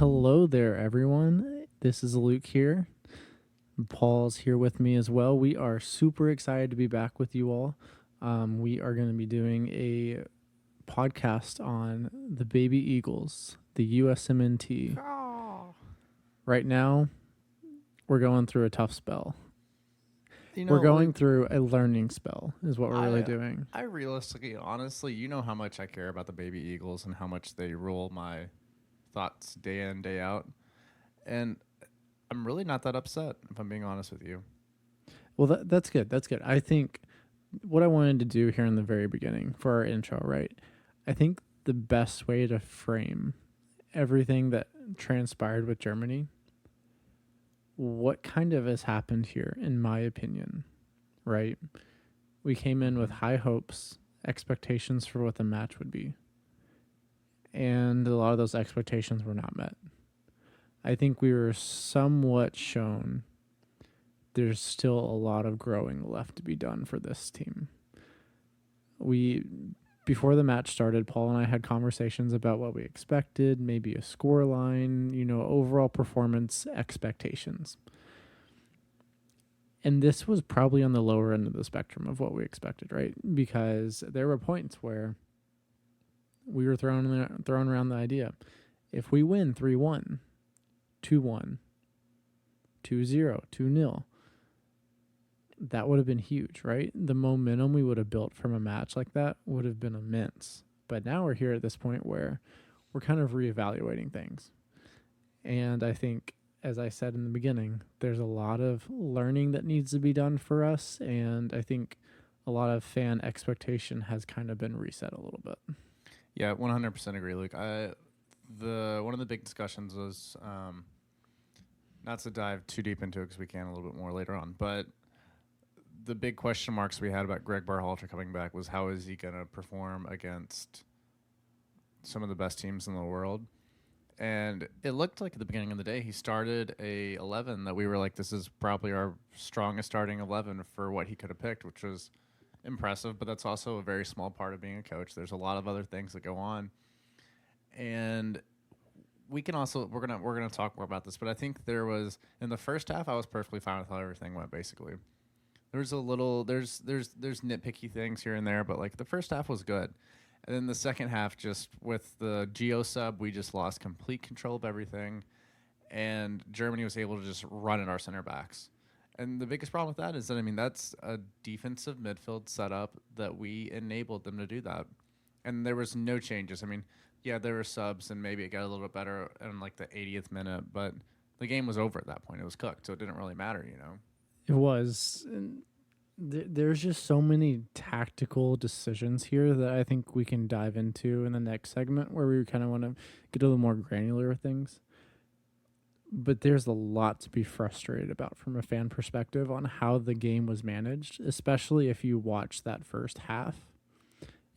Hello there, everyone. This is Luke here. Paul's here with me as well. We are super excited to be back with you all. We are going to be doing a podcast on the baby Eagles, the USMNT. Right now, we're going through a tough spell. We're going through a learning spell, is what we're really doing. I realistically, honestly, you know how much I care about the baby Eagles and how much they rule my thoughts day in, day out. And I'm really not that upset, if I'm being honest with you. Well, that's good. That's good. I think what I wanted to do here in the very beginning for our intro, right? I think the best way to frame everything that transpired with Germany, what kind of has happened here, in my opinion, right? We came in with high hopes, expectations for what the match would be. And a lot of those expectations were not met. I think we were somewhat shown there's still a lot of growing left to be done for this team. Before the match started, Paul and I had conversations about what we expected, maybe a score line, overall performance expectations. And this was probably on the lower end of the spectrum of what we expected, right? Because there were points where we were throwing around the idea, if we win 3-1, 2-1, 2-0, 2-0, that would have been huge, right? The momentum we would have built from a match like that would have been immense. But now we're here at this point where we're kind of reevaluating things. And I think, as I said in the beginning, there's a lot of learning that needs to be done for us. And I think a lot of fan expectation has kind of been reset a little bit. Yeah, 100% agree, Luke. One of the big discussions was, not to dive too deep into it because we can a little bit more later on, but the big question marks we had about Greg Berhalter coming back was how is he going to perform against some of the best teams in the world. And it looked like at the beginning of the day he started a 11 that we were like, this is probably our strongest starting 11 for what he could have picked, which was impressive, but that's also a very small part of being a coach. There's a lot of other things that go on. And we can also we're gonna talk more about this, but I think there was in the first half I was perfectly fine with how everything went. Basically, there's nitpicky things here and there, but like the first half was good, and then the second half, just with the Geo sub, we just lost complete control of everything, and Germany was able to just run at our center backs. And the biggest problem with that is that that's a defensive midfield setup that we enabled them to do that, and there was no changes. Yeah, there were subs, and maybe it got a little bit better in like the 80th minute, but the game was over at that point. It was cooked, so it didn't really matter, It was. And there's just so many tactical decisions here that I think we can dive into in the next segment where we kind of want to get a little more granular with things. But there's a lot to be frustrated about from a fan perspective on how the game was managed, especially if you watch that first half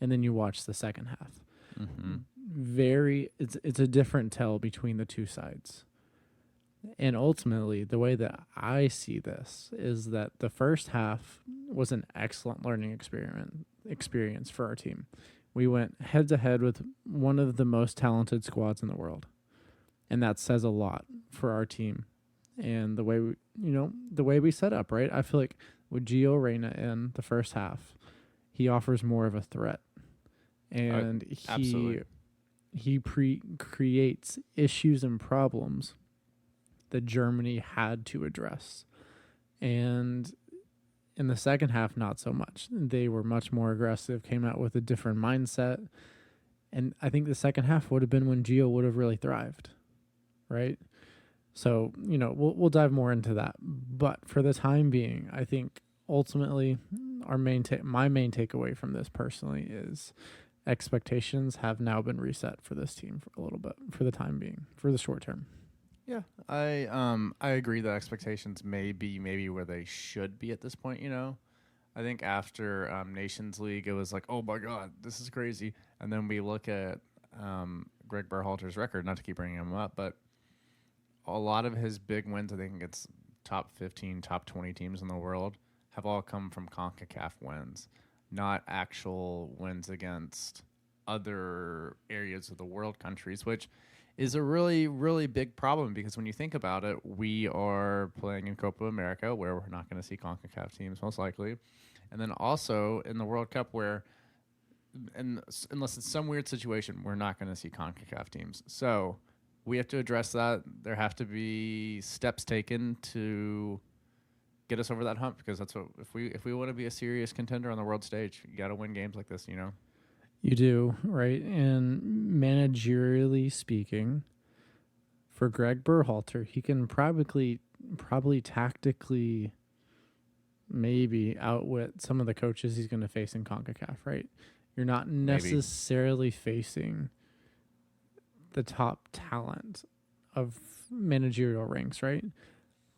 and then you watch the second half. Mm-hmm. It's a different tell between the two sides. And ultimately, the way that I see this is that the first half was an excellent learning experience for our team. We went head to head with one of the most talented squads in the world. And that says a lot for our team and the way we set up, right? I feel like with Gio Reyna in the first half, he offers more of a threat. And he creates issues and problems that Germany had to address. And in the second half, not so much. They were much more aggressive, came out with a different mindset. And I think the second half would have been when Gio would have really thrived, right? So, we'll dive more into that. But for the time being, I think ultimately my main takeaway from this personally is expectations have now been reset for this team for a little bit, for the time being, for the short term. Yeah, I agree that expectations may be where they should be at this point. I think after Nations League, it was like, oh my God, this is crazy. And then we look at Greg Berhalter's record, not to keep bringing him up, but a lot of his big wins, I think against top 15, top 20 teams in the world, have all come from CONCACAF wins, not actual wins against other areas of the world countries, which is a really, really big problem because when you think about it, we are playing in Copa America where we're not going to see CONCACAF teams most likely. And then also in the World Cup where, unless it's some weird situation, we're not going to see CONCACAF teams. So we have to address that. There have to be steps taken to get us over that hump because that's what if we want to be a serious contender on the world stage, you got to win games like this, you know. You do, right? And managerially speaking, for Greg Berhalter, he can probably tactically maybe outwit some of the coaches he's going to face in CONCACAF, right? You're not necessarily facing the top talent of managerial ranks, right?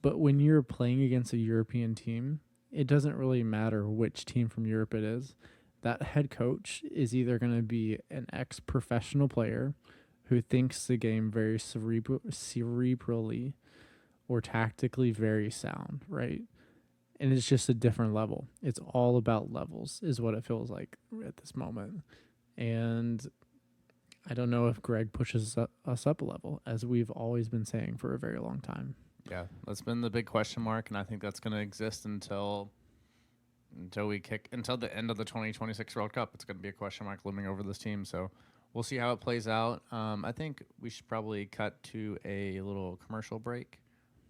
But when you're playing against a European team, it doesn't really matter which team from Europe it is. That head coach is either going to be an ex-professional player who thinks the game very cerebrally or tactically very sound, right? And it's just a different level. It's all about levels is what it feels like at this moment. And I don't know if Greg pushes us up a level, as we've always been saying for a very long time. Yeah, that's been the big question mark, and I think that's going to exist until the end of the 2026 World Cup. It's going to be a question mark looming over this team. So we'll see how it plays out. I think we should probably cut to a little commercial break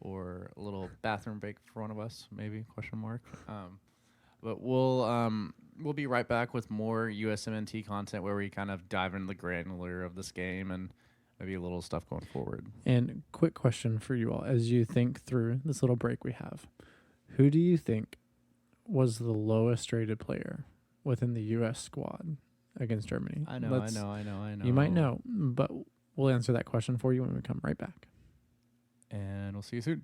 or a little bathroom break for one of us, maybe question mark. But we'll be right back with more USMNT content where we kind of dive into the granular of this game and maybe a little stuff going forward. And quick question for you all as you think through this little break we have. Who do you think was the lowest rated player within the U.S. squad against Germany? I know. You might know, but we'll answer that question for you when we come right back. And we'll see you soon.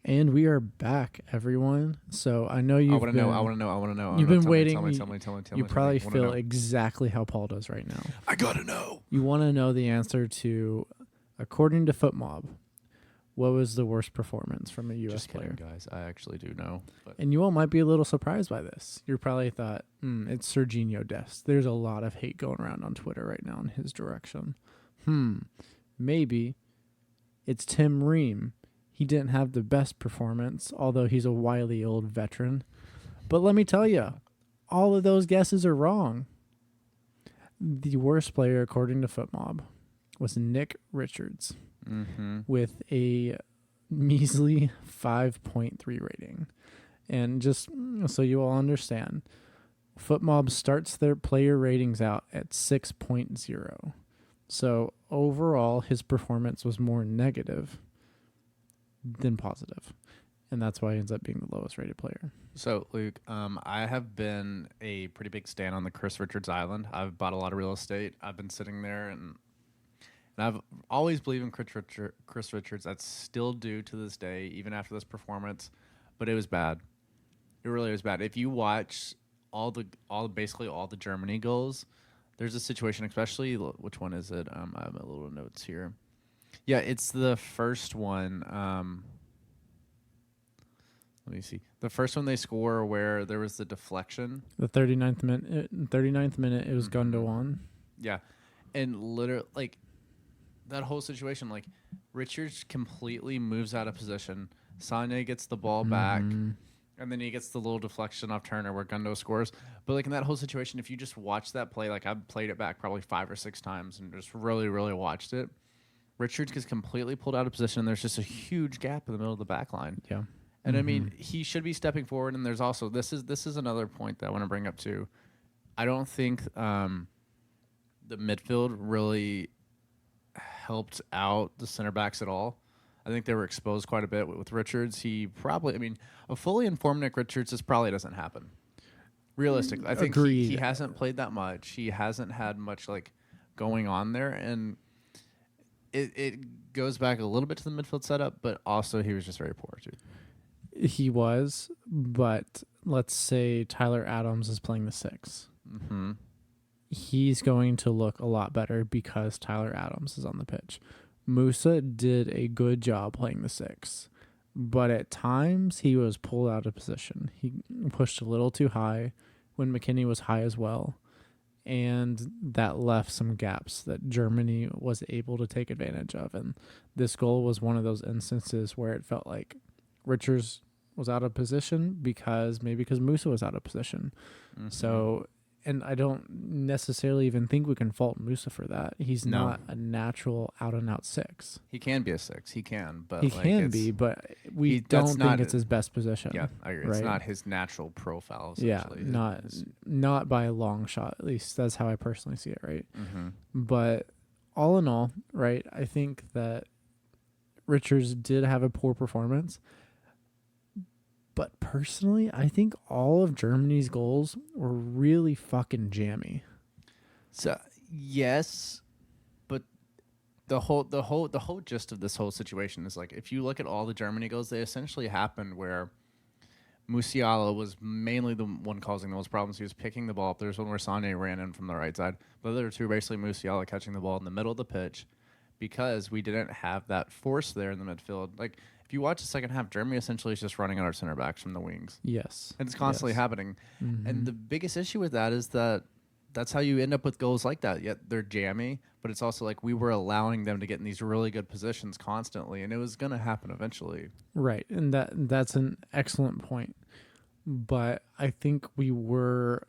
And we are back, everyone. So I know you've I want to know. You've been waiting. Tell me. You probably feel exactly how Paul does right now. I gotta know. You want to know the answer to, according to FootMob, what was the worst performance from a U.S. player? Guys. I actually do know. But And you all might be a little surprised by this. You probably thought, it's Serginho Dest. There's a lot of hate going around on Twitter right now in his direction. Maybe it's Tim Ream. He didn't have the best performance, although he's a wily old veteran. But let me tell you, all of those guesses are wrong. The worst player, according to FootMob, was Nick Richards with a measly 5.3 rating. And just so you all understand, FootMob starts their player ratings out at 6.0. So overall, his performance was more negative than positive. And that's why he ends up being the lowest rated player. So, Luke, I have been a pretty big stan on the Chris Richards Island. I've bought a lot of real estate. I've been sitting there, and I've always believed in Chris Richards. That's still due to this day, even after this performance. But it was bad. It really was bad. If you watch basically all the Germany goals, there's a situation, especially which one is it? I have my little notes here. Yeah, it's the first one. Let me see. The first one they score where there was the deflection. The 39th minute, it was Gundogan. Yeah. And literally, like, that whole situation, like, Richards completely moves out of position. Sané gets the ball back, and then he gets the little deflection off Turner where Gundo scores. But, like, in that whole situation, if you just watch that play, like, I've played it back probably 5 or 6 times and just really, really watched it. Richards gets completely pulled out of position, and there's just a huge gap in the middle of the back line. Yeah. And I mean, he should be stepping forward. And there's also this is another point that I want to bring up too. I don't think the midfield really helped out the center backs at all. I think they were exposed quite a bit with Richards. A fully informed Nick Richards, this probably doesn't happen. Realistically, I think he hasn't played that much. He hasn't had much like going on there, and it goes back a little bit to the midfield setup, but also he was just very poor too. He was, but let's say Tyler Adams is playing the 6. He's going to look a lot better because Tyler Adams is on the pitch. Musa did a good job playing the 6, but at times he was pulled out of position. He pushed a little too high when McKinney was high as well. and that left some gaps that Germany was able to take advantage of. And this goal was one of those instances where it felt like Richards was out of position because Musa was out of position. Mm-hmm. So, and I don't necessarily even think we can fault Musa for that. He's No. not a natural out and out 6. He can be a 6. He can, but He like can be, but we don't think it's his best position. Yeah, I agree. Right? It's not his natural profile. Yeah, Essentially. not by a long shot. At least that's how I personally see it. Right. Mm-hmm. But all in all, right, I think that Richards did have a poor performance. But personally, I think all of Germany's goals were really fucking jammy. So yes, but the whole gist of this whole situation is like, if you look at all the Germany goals, they essentially happened where Musiala was mainly the one causing the most problems. He was picking the ball up. There's one where Sané ran in from the right side. The other two, basically Musiala catching the ball in the middle of the pitch, because we didn't have that force there in the midfield. Like, if you watch the second half, Germany essentially is just running at our center backs from the wings. Yes. And it's constantly happening. Mm-hmm. And the biggest issue with that is that that's how you end up with goals like that. Yet they're jammy, but it's also like we were allowing them to get in these really good positions constantly, and it was going to happen eventually. Right. And that's an excellent point. But I think we were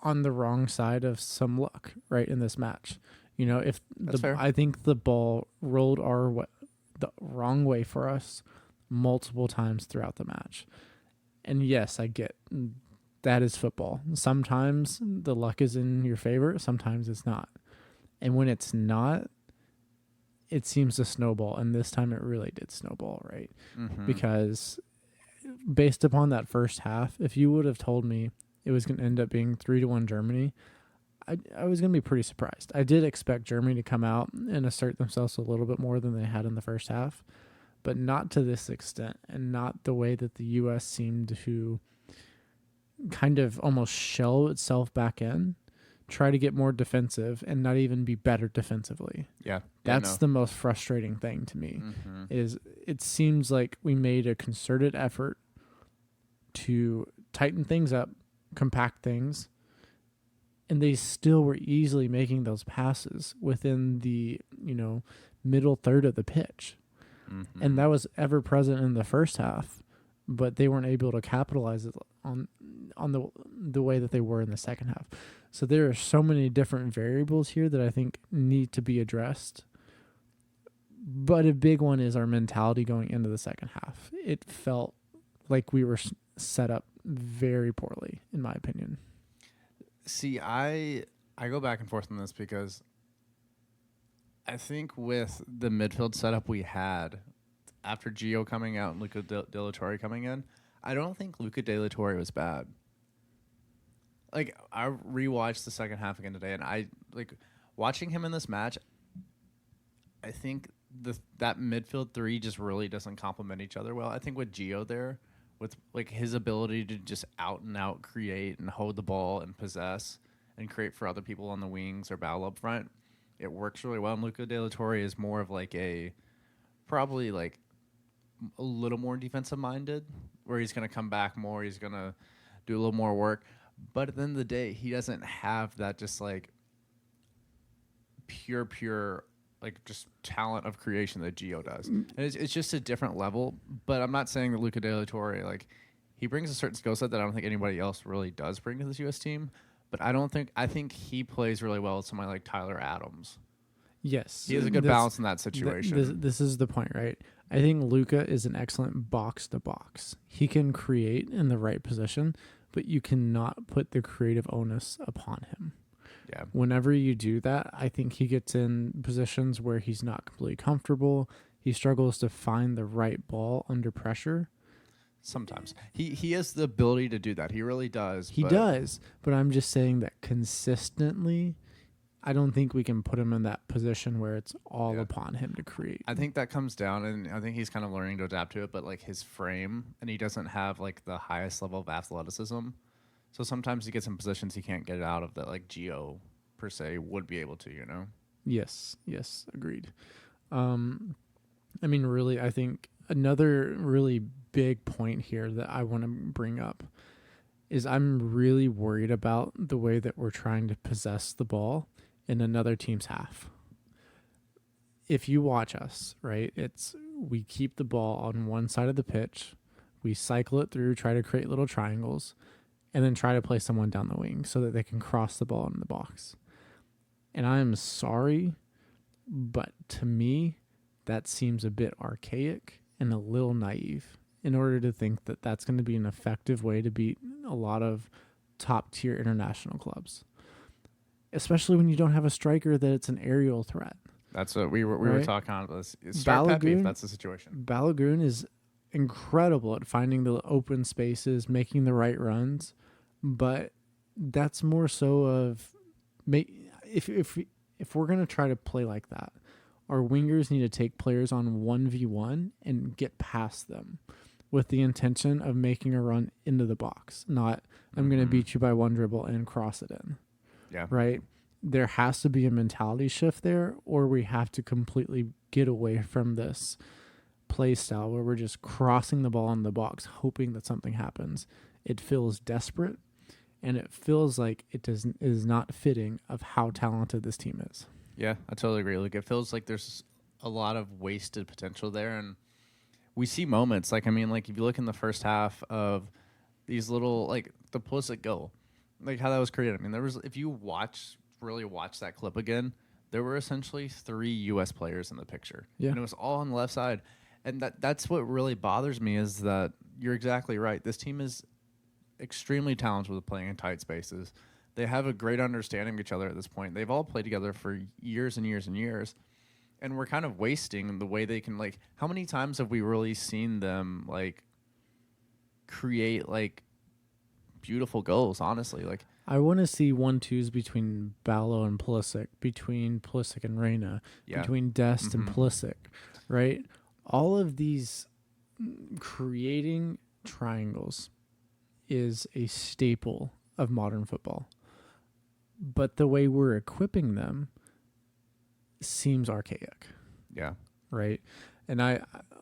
on the wrong side of some luck, right, in this match. You know, if I think the ball rolled the wrong way for us multiple times throughout the match. And yes, I get that is football. Sometimes the luck is in your favor, sometimes it's not. And when it's not, it seems to snowball. And this time it really did snowball, right? Mm-hmm. Because based upon that first half, if you would have told me it was going to end up being 3-1 Germany, I was going to be pretty surprised. I did expect Germany to come out and assert themselves a little bit more than they had in the first half, but not to this extent, and not the way that the U.S. seemed to kind of almost shell itself back in, try to get more defensive, and not even be better defensively. Yeah. That's the most frustrating thing to me, is it seems like we made a concerted effort to tighten things up, compact things, and they still were easily making those passes within the, middle third of the pitch. Mm-hmm. And that was ever present in the first half, but they weren't able to capitalize on the way that they were in the second half. So there are so many different variables here that I think need to be addressed. But a big one is our mentality going into the second half. It felt like we were set up very poorly, in my opinion. See, I go back and forth on this because I think with the midfield setup we had after Gio coming out and Luca De La Torre coming in, I don't think Luca De La Torre was bad. Like, I rewatched the second half again today, and I watching him in this match. I think that midfield three just really doesn't complement each other well. I think with Gio there, with his ability to just out and out create and hold the ball and possess and create for other people on the wings or battle up front, it works really well. And Luca De La Torre is more of probably a little more defensive minded, where he's going to come back more, he's going to do a little more work. But at the end of the day, he doesn't have that just pure just talent of creation that Gio does. And it's just a different level. But I'm not saying that Luca De La Torre, he brings a certain skill set that I don't think anybody else really does bring to this U.S. team. But I think he plays really well with somebody like Tyler Adams. Yes. He has a good balance in that situation. This is the point, right? I think Luca is an excellent box-to-box. He can create in the right position, but you cannot put the creative onus upon him. Yeah. Whenever you do that, I think he gets in positions where he's not completely comfortable. He struggles to find the right ball under pressure. Sometimes. He has the ability to do that. He really does. He does, but I'm just saying that consistently, I don't think we can put him in that position where it's all upon him to create. I think that comes down, and I think he's kind of learning to adapt to it, but his frame, and he doesn't have the highest level of athleticism. So sometimes he gets in positions he can't get it out of that Gio per se would be able to, Yes, agreed. Really, I think another really big point here that I want to bring up is I'm really worried about the way that we're trying to possess the ball in another team's half. If you watch us, right, it's we keep the ball on one side of the pitch, we cycle it through, try to create little triangles, and then try to play someone down the wing so that they can cross the ball in the box. And I'm sorry, but to me, that seems a bit archaic and a little naive in order to think that that's going to be an effective way to beat a lot of top tier international clubs, especially when you don't have a striker that it's an aerial threat. That's what we were Right? talking about. This start Pepe if that's the situation. Balogun is incredible at finding the open spaces, making the right runs, but that's more so of if we're gonna try to play like that, our wingers need to take players on 1v1 and get past them with the intention of making a run into the box, not I'm going to beat you by one dribble and cross it in. Yeah. Right? There has to be a mentality shift there, or we have to completely get away from this play style where we're just crossing the ball in the box, hoping that something happens. It feels desperate, and it feels like it is not fitting of how talented this team is. Yeah, I totally agree. Like, it feels like there's a lot of wasted potential there, and we see moments like, I mean, like if you look in the first half of these little, like the Pulisic goal, like how that was created. I mean, there was, if you really watch that clip again, there were essentially 3 U.S. players in the picture. Yeah. And it was all on the left side. And that's what really bothers me is that you're exactly right. This team is extremely talented with playing in tight spaces. They have a great understanding of each other at this point. They've all played together for years and years and years. And we're kind of wasting the way they can, like, how many times have we really seen them, like, create, like, beautiful goals, honestly? Like, I want to see 1-2s between Ballo and Pulisic, between Pulisic and Reina, between Dest and Pulisic, right? All of these creating triangles is a staple of modern football. But the way we're equipping them seems archaic. yeah. Right? And I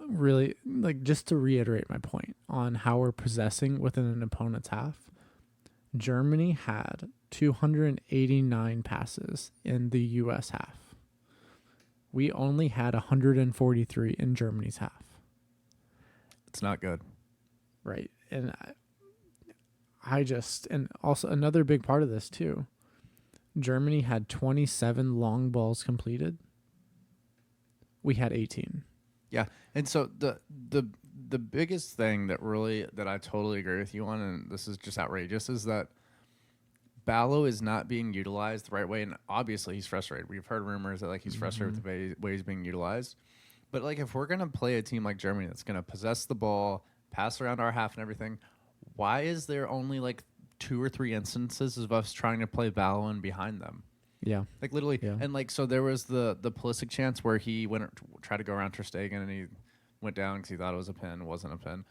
really, like, just to reiterate my point on how we're possessing within an opponent's half, Germany had 289 passes in the U.S. half. We only had 143 in Germany's half. It's not good. Right. And and also another big part of this too, Germany had 27 long balls completed. We had 18. Yeah. And so the biggest thing that I totally agree with you on, and this is just outrageous, is that Ballo is not being utilized the right way. And obviously he's frustrated. We've heard rumors that, like, he's frustrated with the way he's being utilized. But, like, if we're going to play a team like Germany that's going to possess the ball, pass around our half and everything, why is there only, like, 2 or 3 instances of us trying to play Ballo in behind them? Yeah. Like, literally. Yeah. And, like, so there was the Pulisic chance where he tried to go around Ter Stegen and he went down because he thought it was a pin. It wasn't a pin.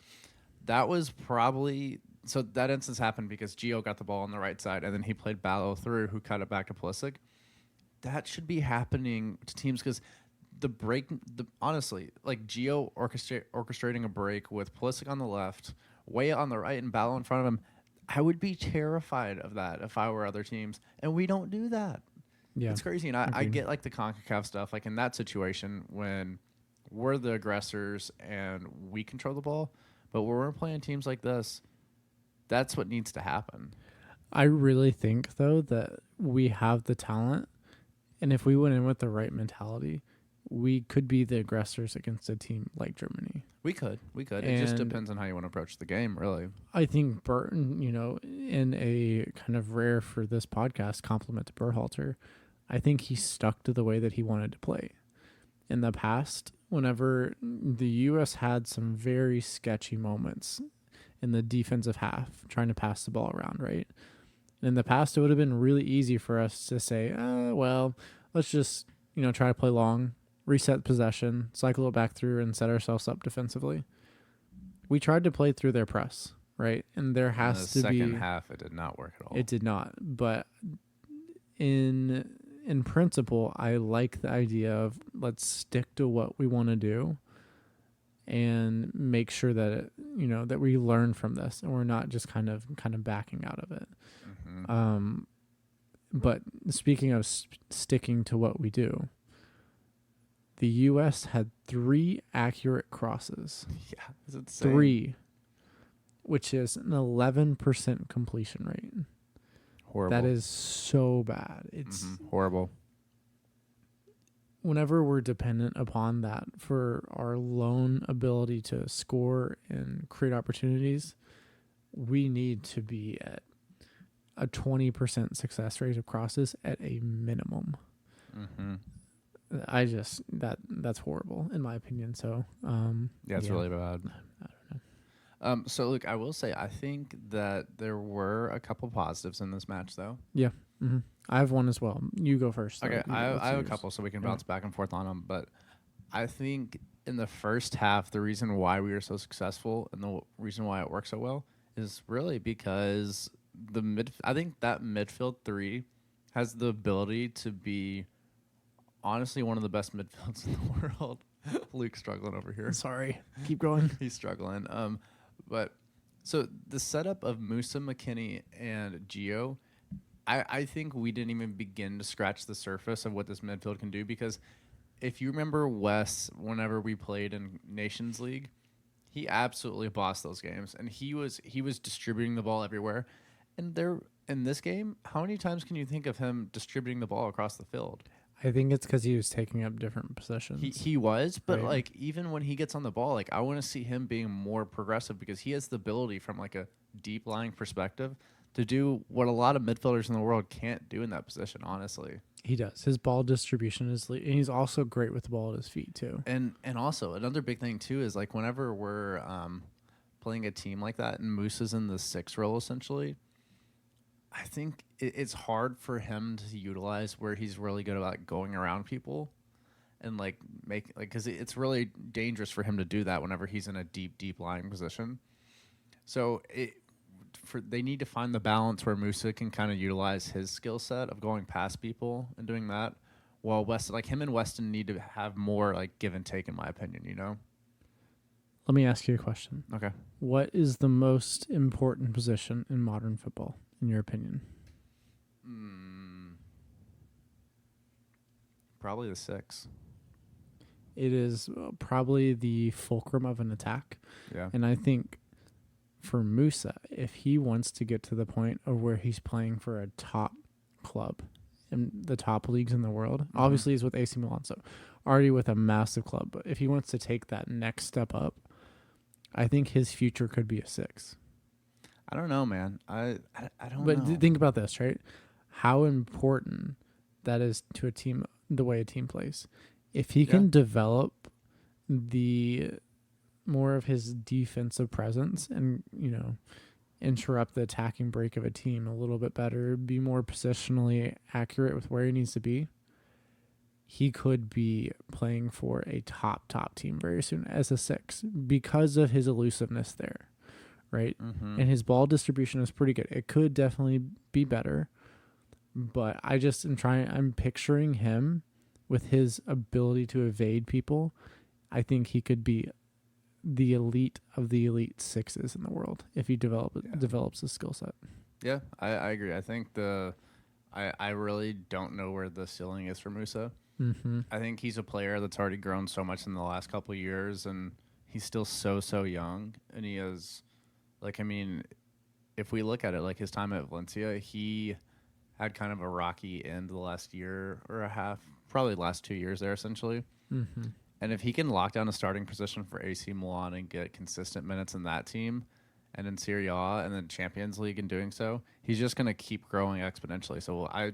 That was probably... So that instance happened because Gio got the ball on the right side, and then he played Ballo through, who cut it back to Pulisic. That should be happening to teams because honestly, like, Gio orchestrating a break with Pulisic on the left, way on the right, and Ballo in front of him, I would be terrified of that if I were other teams, and we don't do that. Yeah. It's crazy, and I get, like, the CONCACAF stuff, like, in that situation when we're the aggressors and we control the ball, but when we're playing teams like this, that's what needs to happen. I really think, though, that we have the talent, and if we went in with the right mentality, we could be the aggressors against a team like Germany. We could. It just depends on how you want to approach the game, really. I think Burton, in a kind of rare for this podcast compliment to Berhalter, I think he stuck to the way that he wanted to play. In the past, whenever the U.S. had some very sketchy moments in the defensive half, trying to pass the ball around, right? And in the past, it would have been really easy for us to say, well, let's just, try to play long, reset possession, cycle it back through, and set ourselves up defensively. We tried to play through their press, right? And there has to be... In the second half, it did not work at all. It did not. But in principle, I like the idea of let's stick to what we want to do and make sure that that we learn from this and we're not just kind of backing out of it. But speaking of sticking to what we do, the U.S. had 3 accurate crosses. Yeah, it's insane. 3, which is an 11% completion rate. Horrible. That is so bad. It's horrible. Whenever we're dependent upon that for our lone ability to score and create opportunities, we need to be at a 20% success rate of crosses at a minimum. That's horrible in my opinion. So it's really bad. I don't know. So look, I will say I think that there were a couple positives in this match, though. Yeah. I have one as well. You go first. Okay, I have a couple, so we can bounce back and forth on them. But I think in the first half, the reason why we were so successful and the reason why it worked so well is really because I think that midfield 3 has the ability to be honestly one of the best midfields in the world. Luke's struggling over here. Sorry. Keep going. He's struggling. But so the setup of Musa, McKinney, and Gio, I think we didn't even begin to scratch the surface of what this midfield can do, because if you remember Wes, whenever we played in Nations League, he absolutely bossed those games, and he was distributing the ball everywhere. And in this game, how many times can you think of him distributing the ball across the field? I think it's because he was taking up different positions. He was, but like even when he gets on the ball, like I want to see him being more progressive, because he has the ability from like a deep lying perspective to do what a lot of midfielders in the world can't do in that position. Honestly, he does. His ball distribution and he's also great with the ball at his feet too. And also another big thing too is like whenever we're playing a team like that and Moose is in the 6 role essentially, I think it's hard for him to utilize where he's really good about going around people and like because it's really dangerous for him to do that whenever he's in a deep lying position. So they need to find the balance where Musa can kind of utilize his skill set of going past people and doing that, while him and Weston need to have more like give and take, in my opinion. Let me ask you a question. Okay. What is the most important position in modern football, in your opinion? Probably the 6. It is probably the fulcrum of an attack. Yeah. And I think for Musa, if he wants to get to the point of where he's playing for a top club in the top leagues in the world, obviously he's with AC Milan, so already with a massive club. But if he wants to take that next step up, I think his future could be a 6. I don't know, man. I don't know. But think about this, right? How important that is to a team, the way a team plays. If he can develop the more of his defensive presence and, interrupt the attacking break of a team a little bit better, be more positionally accurate with where he needs to be, he could be playing for a top team very soon as a 6 because of his elusiveness there, right? And his ball distribution is pretty good. It could definitely be better, but I'm picturing him with his ability to evade people. I think he could be the elite of the elite 6s in the world if he develops his skill set. Yeah, I agree. I think I really don't know where the ceiling is for Musa. I think he's a player that's already grown so much in the last couple of years, and he's still so young. And he has, if we look at it, like his time at Valencia, he had kind of a rocky end the last year or a half, probably the last 2 years there, essentially. And if he can lock down a starting position for AC Milan and get consistent minutes in that team and in Serie A and then Champions League in doing so, he's just going to keep growing exponentially. So I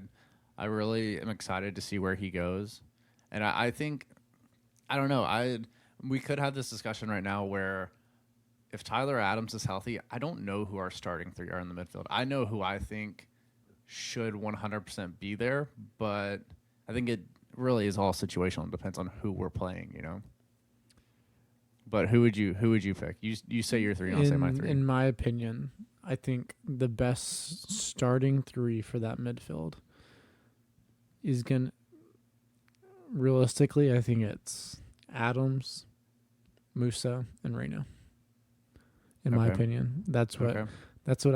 really am excited to see where he goes. And I think, I don't know, we could have this discussion right now where if Tyler Adams is healthy, I don't know who our starting 3 are in the midfield. I know who I think should 100% be there, but I think it really is all situational. It depends on who we're playing, But who would you pick? You say your 3, and I'll say my 3. In my opinion, I think the best starting 3 for that midfield is realistically, I think it's Adams, Musa, and Reina. In my Okay. opinion, that's what Okay.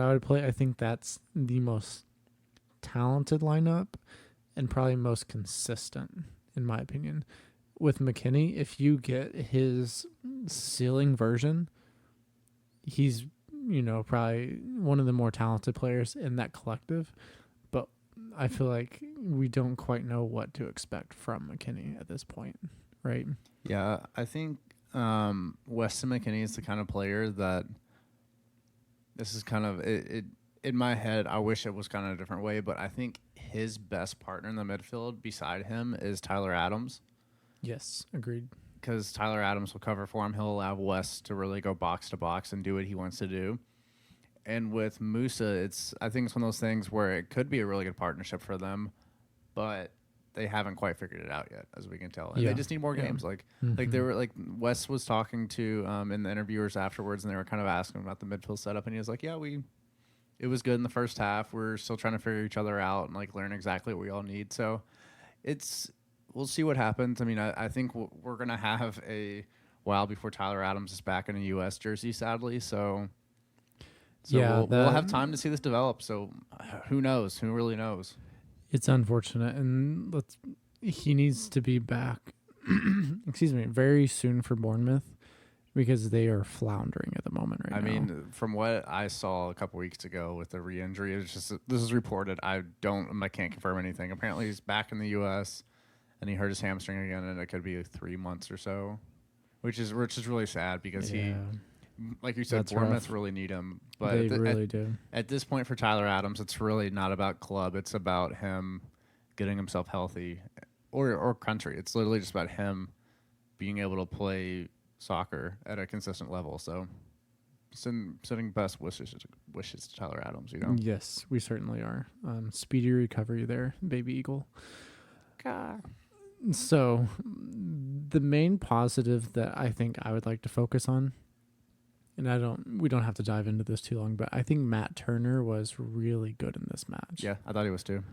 I would play. I think that's the most talented lineup and probably most consistent, in my opinion. With McKinney, if you get his ceiling version, he's probably one of the more talented players in that collective. But I feel like we don't quite know what to expect from McKinney at this point, right? Yeah, I think Weston McKennie is the kind of player that this is kind of it. In my head, I wish it was kind of a different way, but I think his best partner in the midfield beside him is Tyler Adams. Yes, agreed. Because Tyler Adams will cover for him. He'll allow West to really go box to box and do what he wants to do. And with Musa, I think it's one of those things where it could be a really good partnership for them, but they haven't quite figured it out yet, as we can tell. And they just need more games. Like they were like Wes was talking to in the interviewers afterwards, and they were kind of asking about the midfield setup, and he was like, "Yeah, it was good in the first half. We're still trying to figure each other out and like learn exactly what we all need." So we'll see what happens. I mean, I think we're gonna have a while before Tyler Adams is back in a U.S. jersey, sadly. So yeah, we'll have time to see this develop. So who knows? Who really knows? It's unfortunate, and he needs to be back. Excuse me, very soon for Bournemouth because they are floundering at the moment right now. I mean, from what I saw a couple weeks ago with the re-injury, it's just this is reported. I can't confirm anything. Apparently, he's back in the U.S. and he hurt his hamstring again, and it could be 3 months or so, which is really sad because he, like you said, That's Bournemouth rough. really need him. But They really do. At this point for Tyler Adams, it's really not about club. It's about him getting himself healthy, or country. It's literally just about him being able to play soccer at a consistent level. So sending best wishes to Tyler Adams, Yes, we certainly are. Speedy recovery there, baby eagle. So the main positive that I think I would like to focus on, and we don't have to dive into this too long, but I think Matt Turner was really good in this match. Yeah, I thought he was too.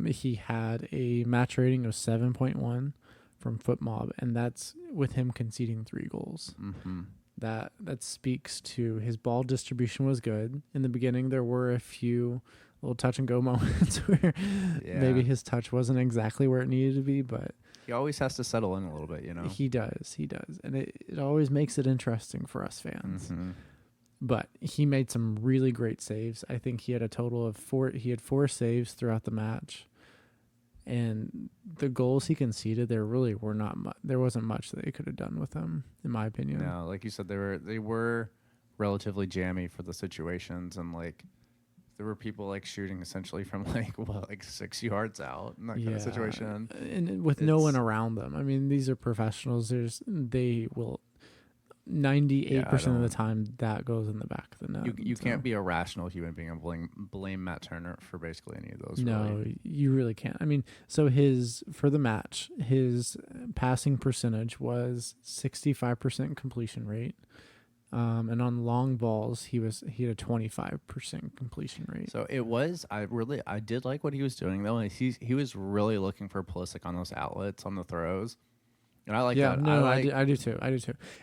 He had a match rating of 7.1 from FootMob, and that's with him conceding 3 goals. Mm-hmm. That speaks to his ball distribution was good. In the beginning, there were a few little touch and go moments where maybe his touch wasn't exactly where it needed to be, but he always has to settle in a little bit, He does, and it always makes it interesting for us fans. Mm-hmm. But he made some really great saves. I think he had a total of 4. He had 4 saves throughout the match. And the goals he conceded, there really were not much. There wasn't much that they could have done with them, in my opinion. No, like you said, they were relatively jammy for the situations, and like there were people like shooting essentially from like 6 yards out in that kind of situation, and with no one around them. I mean, these are professionals. They will 98% of the time that goes in the back of the net. You can't be a rational human being and blame Matt Turner for basically any of those. No, really. You really can't. I mean, so for the match, his passing percentage was 65% completion rate. And on long balls, he had a 25% completion rate. So it was. I did like what he was doing though. He was really looking for Pulisic on those outlets on the throws. And I like that. No, I do too.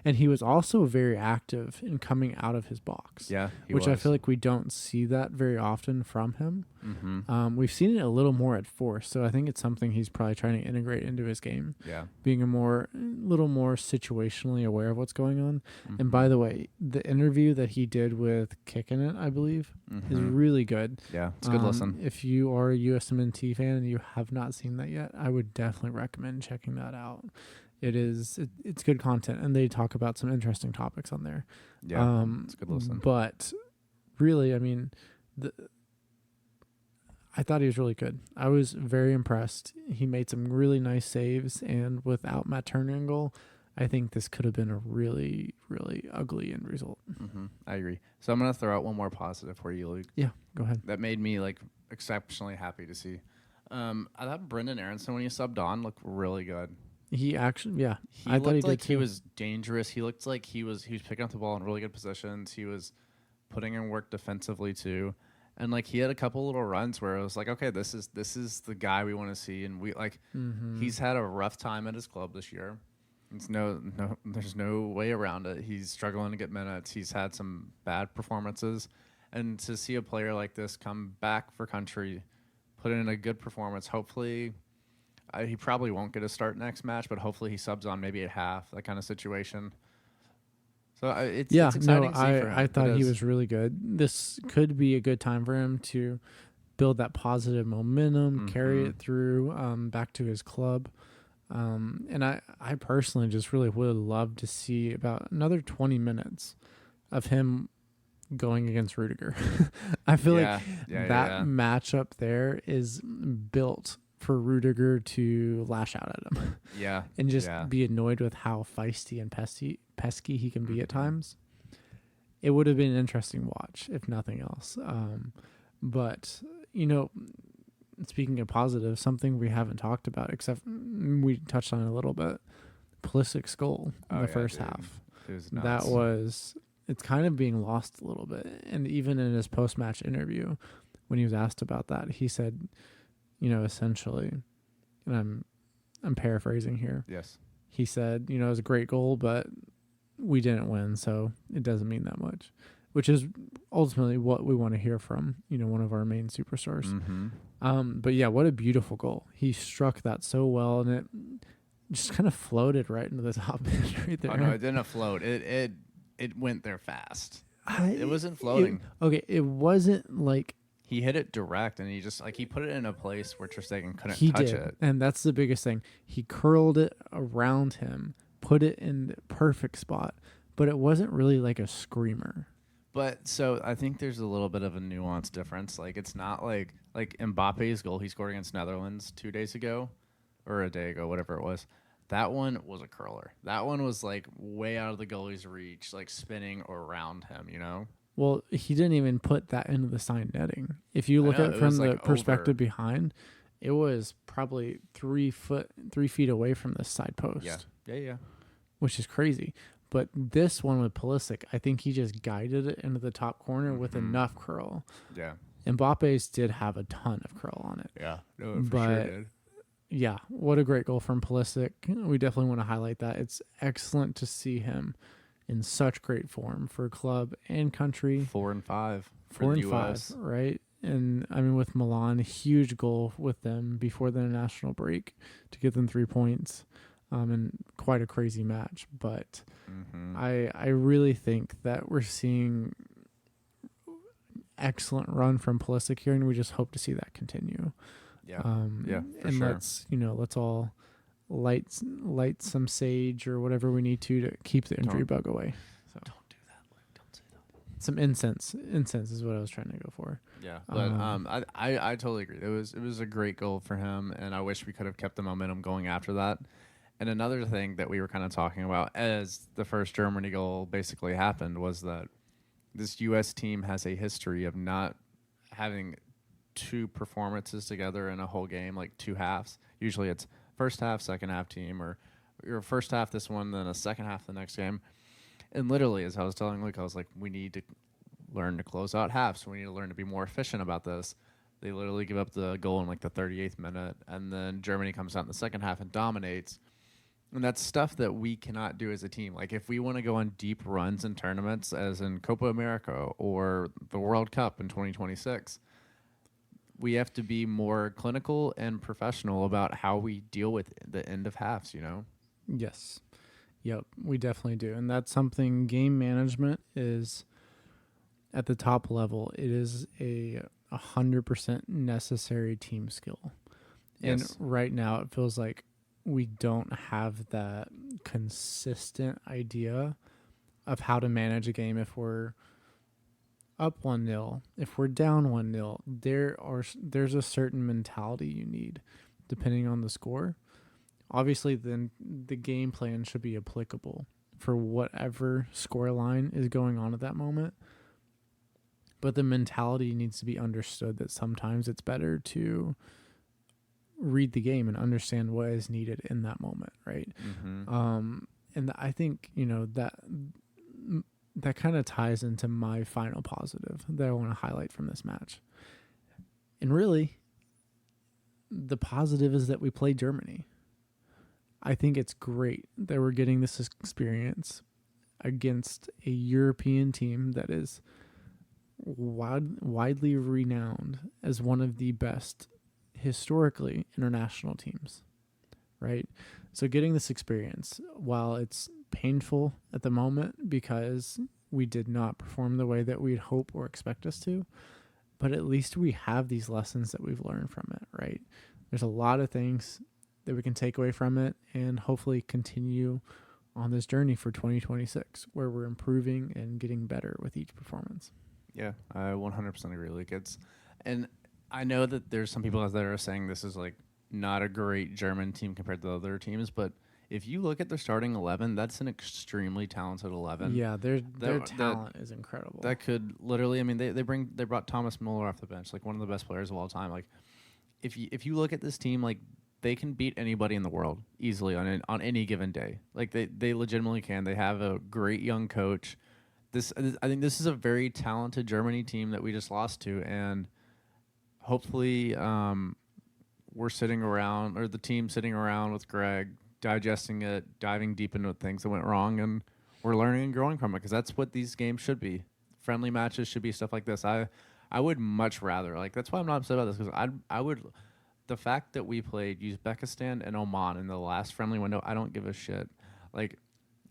And he was also very active in coming out of his box. Yeah, I feel like we don't see that very often from him. Mm-hmm. We've seen it a little more at Force, so I think it's something he's probably trying to integrate into his game. Yeah, being little more situationally aware of what's going on. Mm-hmm. And by the way, the interview that he did with Kicking It, I believe, is really good. Yeah, it's a good listen. If you are a USMNT fan and you have not seen that yet, I would definitely recommend checking that out. It's good content, and they talk about some interesting topics on there. Yeah, it's a good listen. But really, I mean, I thought he was really good. I was very impressed. He made some really nice saves, and without Matt Turner in goal, I think this could have been a really, really ugly end result. Mm-hmm. I agree. So I'm gonna throw out one more positive for you, Luke. Yeah, go ahead. That made me exceptionally happy to see. I thought Brendan Aronson, when he subbed on, looked really good. He actually, I thought he did too. He was dangerous. He looked like he was picking up the ball in really good positions. He was putting in work defensively too, and he had a couple little runs where it was like, okay, this is the guy we want to see, and we he's had a rough time at his club this year. There's no way around it. He's struggling to get minutes. He's had some bad performances, and to see a player like this come back for country, put in a good performance. Hopefully, he probably won't get a start next match, but hopefully he subs on maybe at half, that kind of situation. So Yeah, it's no, exciting to see for I him. It thought he is. was really good. This could be a good time for him to build that positive momentum, carry Mm-hmm. it through back to his club. And I personally just really would love to see about another 20 minutes of him going against Rudiger. I feel like Yeah, yeah, yeah, that yeah. matchup there is built for Rudiger to lash out at him Yeah, and just yeah. be annoyed with how feisty and pesky he can be at Mm-hmm. times. It would have been an interesting watch, if nothing else. But, you know, speaking of positive, something we haven't talked about, except we touched on it a little bit, Pulisic's goal in Oh the yeah, first dude. half. It was That nuts. was, it's kind of being lost a little bit. And even in his post match interview, when he was asked about that, he said, you know, essentially, and I'm paraphrasing here. Yes. He said, you know, it was a great goal, but we didn't win, so it doesn't mean that much, which is ultimately what we want to hear from, you know, one of our main superstars. Mm-hmm. But yeah, what a beautiful goal. He struck that so well, and it just kind of floated right into the top right there. Oh no, it didn't float. It went there fast. It wasn't It, floating. okay, it wasn't like He hit it direct, and he just he put it in a place where Ter Stegen couldn't he touch did, it. and that's the biggest thing. He curled it around him, put it in the perfect spot, but it wasn't really like a screamer. But so I think there's a little bit of a nuance difference. Like it's not like Mbappe's goal he scored against Netherlands 2 days ago, or a day ago, whatever it was. That one was a curler. That one was like way out of the goalie's reach, like spinning around him. You know. Well, he didn't even put that into the side netting. If you I look know at it it from was the like over. perspective behind, it was probably 3 feet away from the side post, Yeah. Yeah. Yeah. which is crazy. But this one with Pulisic, I think he just guided it into the top corner with Mm-hmm. enough curl. Yeah. Mbappe's did have a ton of curl on it. Yeah. No, it for sure But did. yeah, what a great goal from Pulisic. We definitely want to highlight that. It's excellent to see him in such great form for club and country. 4 and 5 for Four the and five, U.S. right? And I mean, with Milan, huge goal with them before the international break to get them 3 points, and quite a crazy match. But Mm-hmm. I really think that we're seeing excellent run from Pulisic here, and we just hope to see that continue. Yeah. Yeah, for And sure. let's all light some sage or whatever we need to keep the injury bug away. So Don't do that. Luke. Don't say that. some incense. Incense is what I was trying to go for. Yeah, but I totally agree. It was a great goal for him, and I wish we could have kept the momentum going after that. And another thing that we were kind of talking about as the first Germany goal basically happened was that this U.S. team has a history of not having two performances together in a whole game, like two halves. Usually it's first half, second half team, or your first half this one, then a second half the next game. And literally, as I was telling Luke, I was like, we need to learn to close out halves. We need to learn to be more efficient about this. They literally give up the goal in like the 38th minute, and then Germany comes out in the second half and dominates. And that's stuff that we cannot do as a team. Like if we want to go on deep runs in tournaments, as in Copa America or the World Cup in 2026, we have to be more clinical and professional about how we deal with the end of halves. You know? Yes. Yep, we definitely do. And that's something game management is at the top level. It is a 100% necessary team skill. And Yes. right now it feels like we don't have that consistent idea of how to manage a game if we're up 1-0, if we're down 1-0. There's a certain mentality you need depending on the score. Obviously, then the game plan should be applicable for whatever scoreline is going on at that moment. But the mentality needs to be understood that sometimes it's better to read the game and understand what is needed in that moment, right? Mm-hmm. And I think, that kind of ties into my final positive that I want to highlight from this match. And really, the positive is that we played Germany. I think it's great that we're getting this experience against a European team that is widely renowned as one of the best historically international teams, right? So getting this experience, while it's painful at the moment because we did not perform the way that we'd hope or expect us to, but at least we have these lessons that we've learned from it, right? There's a lot of things that we can take away from it and hopefully continue on this journey for 2026 where we're improving and getting better with each performance. Yeah, I 100% agree. Like and I know that there's some people out there are saying this is like not a great German team compared to other teams, but if you look at their starting 11, that's an extremely talented 11. Yeah, their talent is incredible. That could literally, I mean, they brought Thomas Muller off the bench, like one of the best players of all time. Like if you look at this team, like they can beat anybody in the world easily on any given day. Like they legitimately can. They have a great young coach. I think this is a very talented Germany team that we just lost to, and hopefully we're sitting around, or the team sitting around with Greg, digesting it, diving deep into things that went wrong, and we're learning and growing from it, because that's what these games should be. Friendly matches should be stuff like this. I would much rather, like, that's why I'm not upset about this, because I would, the fact that we played Uzbekistan and Oman in the last friendly window, I don't give a shit. Like,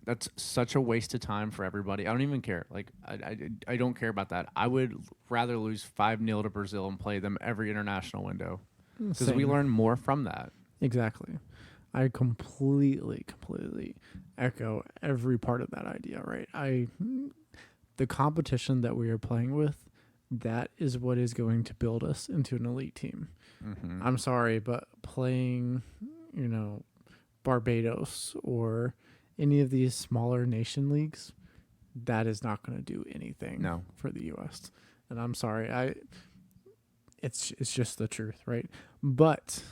that's such a waste of time for everybody. I don't even care. Like, I don't care about that. I would rather lose 5-0 to Brazil and play them every international window, because we learn more from that. Exactly. I completely echo every part of that idea, right? The competition that we are playing with, that is what is going to build us into an elite team. Mm-hmm. I'm sorry, but playing, Barbados or any of these smaller nation leagues, that is not going to do anything for the U.S. And I'm sorry, it's just the truth, right? But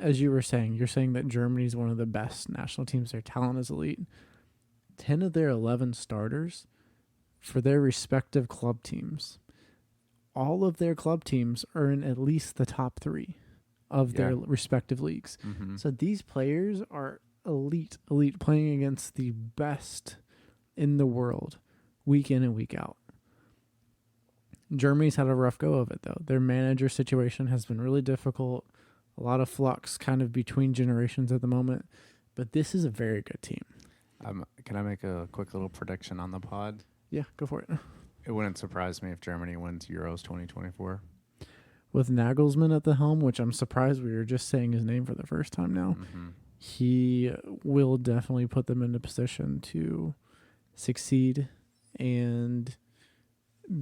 as you were saying, you're saying that Germany is one of the best national teams. Their talent is elite. 10 of their 11 starters for their respective club teams, all of their club teams are in at least the top 3 of their respective leagues. Mm-hmm. So these players are elite playing against the best in the world week in and week out. Germany's had a rough go of it, though. Their manager situation has been really difficult. A lot of flux kind of between generations at the moment. But this is a very good team. Can I make a quick little prediction on the pod? Yeah, go for it. It wouldn't surprise me if Germany wins Euros 2024. With Nagelsmann at the helm, which I'm surprised we were just saying his name for the first time now, he will definitely put them in a position to succeed and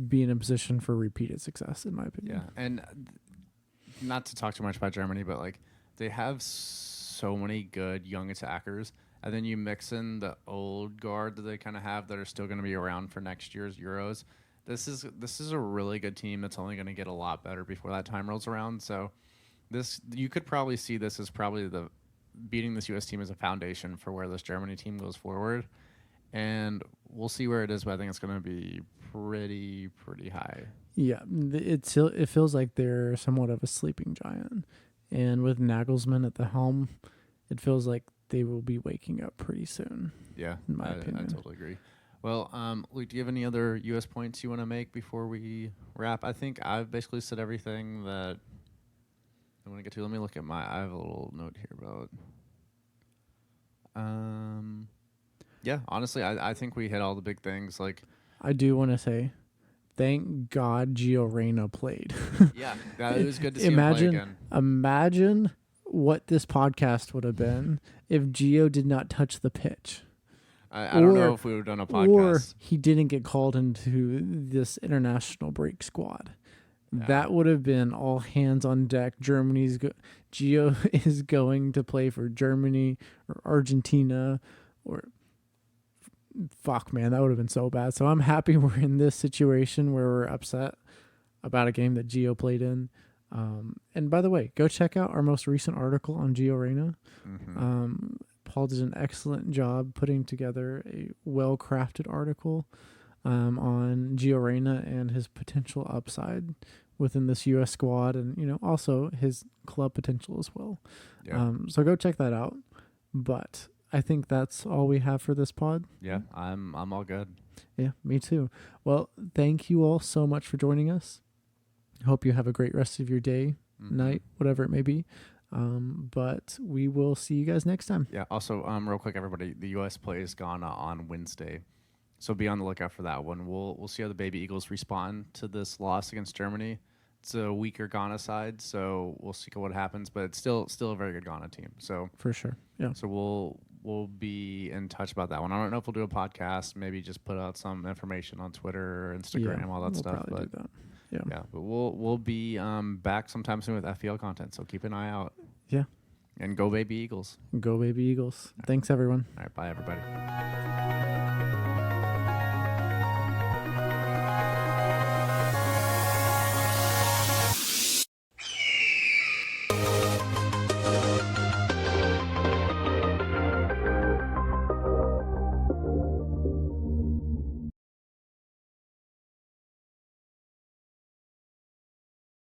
be in a position for repeated success, in my opinion. Yeah, and not to talk too much about Germany, but like they have so many good young attackers, and then you mix in the old guard that they kind of have that are still going to be around for next year's Euros. This is a really good team that's only going to get a lot better before that time rolls around. So you could probably see this as probably beating this U.S. team as a foundation for where this Germany team goes forward, and we'll see where it is. But I think it's going to be pretty high. Yeah, it feels like they're somewhat of a sleeping giant, and with Nagelsmann at the helm, it feels like they will be waking up pretty soon. Yeah, in my opinion. I totally agree. Well, Luke, do you have any other U.S. points you want to make before we wrap? I think I've basically said everything that I want to get to. Let me look at I have a little note here about. Yeah, honestly, I think we hit all the big things. Like, I do want to say, thank God Gio Reyna played. Yeah, it was good to see him play again. Imagine what this podcast would have been if Gio did not touch the pitch. I don't know if we would have done a podcast. Or he didn't get called into this international break squad. Yeah. That would have been all hands on deck. Gio is going to play for Germany or Argentina or... Fuck, man, that would have been so bad. So I'm happy we're in this situation where we're upset about a game that Gio played in. And by the way, go check out our most recent article on Gio Reyna. Mm-hmm. Paul did an excellent job putting together a well-crafted article on Gio Reyna and his potential upside within this U.S. squad, and also his club potential as well. Yeah. So go check that out. But I think that's all we have for this pod. Yeah, I'm all good. Yeah, me too. Well, thank you all so much for joining us. Hope you have a great rest of your day, night, whatever it may be. But we will see you guys next time. Yeah. Also, real quick, everybody, the U.S. plays Ghana on Wednesday, so be on the lookout for that one. We'll see how the Baby Eagles respond to this loss against Germany. It's a weaker Ghana side, so we'll see what happens. But it's still a very good Ghana team. So For sure. Yeah. So we'll be in touch about that one. I don't know if we'll do a podcast, maybe just put out some information on Twitter, Instagram, all that we'll stuff. probably But do that. Yeah. yeah, but we'll be back sometime soon with FPL content. So keep an eye out. Yeah. And go Baby Eagles. Go Baby Eagles. Thanks, everyone. All right, bye everybody.